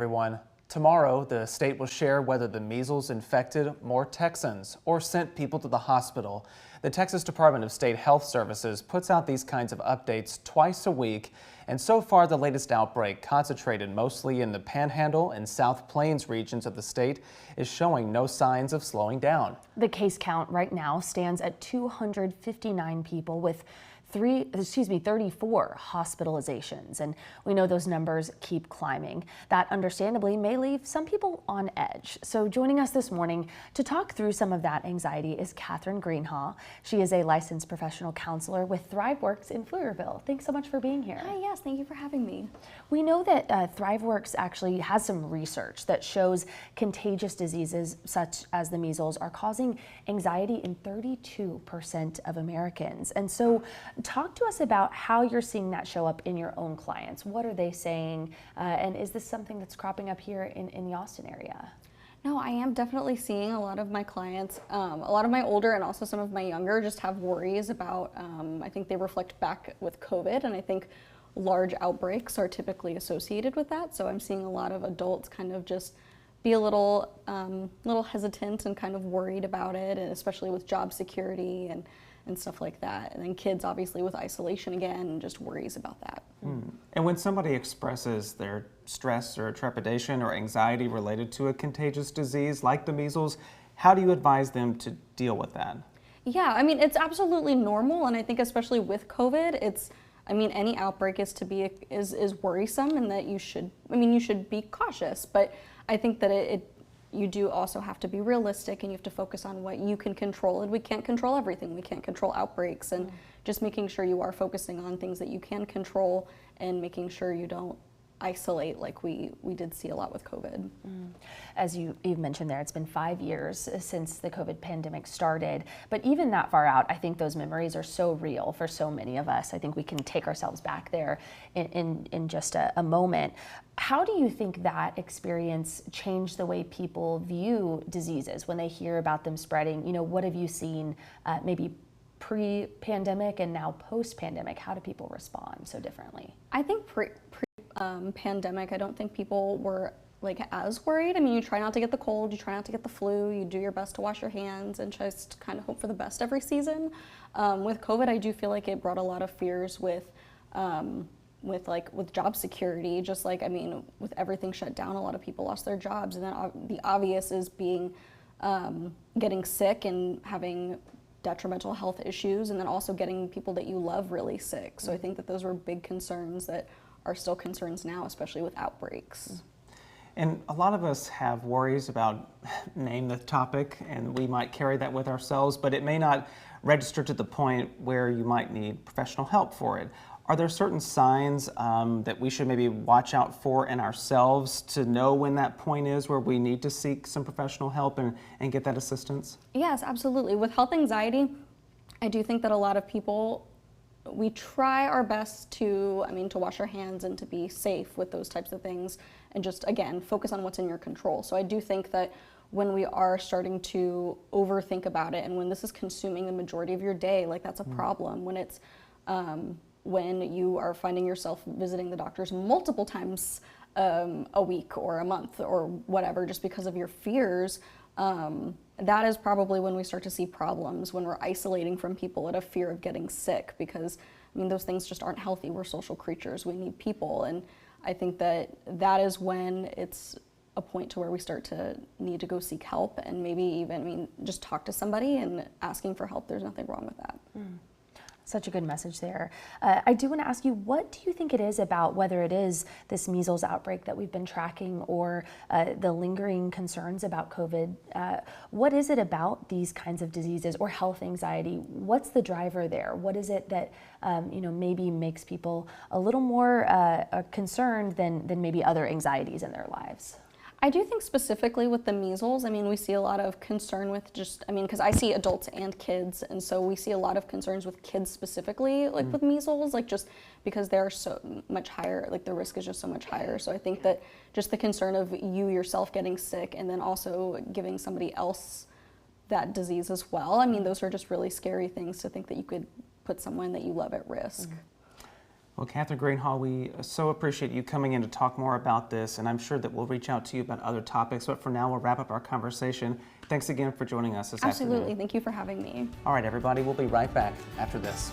Everyone. Tomorrow, the state will share whether the measles infected more Texans or sent people to the hospital. The Texas Department of State Health Services puts out these kinds of updates twice a week, and so far the latest outbreak, concentrated mostly in the Panhandle and South Plains regions of the state, is showing no signs of slowing down. The case count right now stands at 259 people with 34 hospitalizations, and we know those numbers keep climbing. That understandably may leave some people on edge. So joining us this morning to talk through some of that anxiety is Catherine Greenhaw. She is a licensed professional counselor with ThriveWorks in Pflugerville. Thanks so much for being here. Hi, yes, thank you for having me. We know that ThriveWorks actually has some research that shows contagious diseases such as the measles are causing anxiety in 32% of Americans. And so talk to us about how you're seeing that show up in your own clients. What are they saying? And is this something that's cropping up here in the Austin area? No, I am definitely seeing a lot of my clients, a lot of my older and also some of my younger just have worries about, I think they reflect back with COVID, and I think large outbreaks are typically associated with that. So I'm seeing a lot of adults kind of just be a little hesitant and kind of worried about it, and especially with job security and stuff like that. And then kids obviously with isolation again, just worries about that. And when somebody expresses their stress or trepidation or anxiety related to a contagious disease like the measles, how do you advise them to deal with that? Yeah, I mean, it's absolutely normal, and I think especially with COVID, any outbreak is worrisome, and that you should be cautious, but I think that you do also have to be realistic, and you have to focus on what you can control, and we can't control everything. We can't control outbreaks, and just making sure you are focusing on things that you can control and making sure you don't isolate like we did see a lot with COVID. As you've mentioned there, it's been 5 years since the COVID pandemic started, but even that far out, I think those memories are so real for so many of us. I think we can take ourselves back there in just a moment. How do you think that experience changed the way people view diseases when they hear about them spreading? You know, what have you seen maybe pre-pandemic and now post-pandemic? How do people respond so differently? I think pandemic, I don't think people were as worried. I mean, you try not to get the cold, you try not to get the flu, you do your best to wash your hands and just kind of hope for the best every season. With COVID, I do feel like it brought a lot of fears with job security, with everything shut down, a lot of people lost their jobs, and then the obvious is getting sick and having detrimental health issues, and then also getting people that you love really sick. So I think that those were big concerns that are still concerns now, especially with outbreaks. And a lot of us have worries about, name the topic, and we might carry that with ourselves, but it may not register to the point where you might need professional help for it. Are there certain signs that we should maybe watch out for in ourselves to know when that point is where we need to seek some professional help and get that assistance? Yes, absolutely. With health anxiety, I do think that a lot of people, we try our best to wash our hands and to be safe with those types of things, and just, again, focus on what's in your control. So I do think that when we are starting to overthink about it, and when this is consuming the majority of your day, that's a problem. When it's when you are finding yourself visiting the doctors multiple times a week or a month or whatever, just because of your fears, that is probably when we start to see problems, when we're isolating from people out of fear of getting sick, because those things just aren't healthy. We're social creatures, we need people, and I think that is when it's a point to where we start to need to go seek help, and maybe even just talk to somebody, and asking for help, there's nothing wrong with that. Such a good message there. I do want to ask you, what do you think it is about, whether it is this measles outbreak that we've been tracking or the lingering concerns about COVID, what is it about these kinds of diseases or health anxiety? What's the driver there? What is it that maybe makes people a little more concerned than maybe other anxieties in their lives? I do think specifically with the measles, we see a lot of concern with because I see adults and kids, and so we see a lot of concerns with kids specifically, with measles, just because they're so much higher, the risk is just so much higher. So I think that just the concern of you yourself getting sick and then also giving somebody else that disease as well, those are just really scary things to think that you could put someone that you love at risk. Well, Catherine Greenhall, we so appreciate you coming in to talk more about this, and I'm sure that we'll reach out to you about other topics, but for now, we'll wrap up our conversation. Thanks again for joining us this Absolutely. afternoon. Thank you for having me. All right, everybody, we'll be right back after this.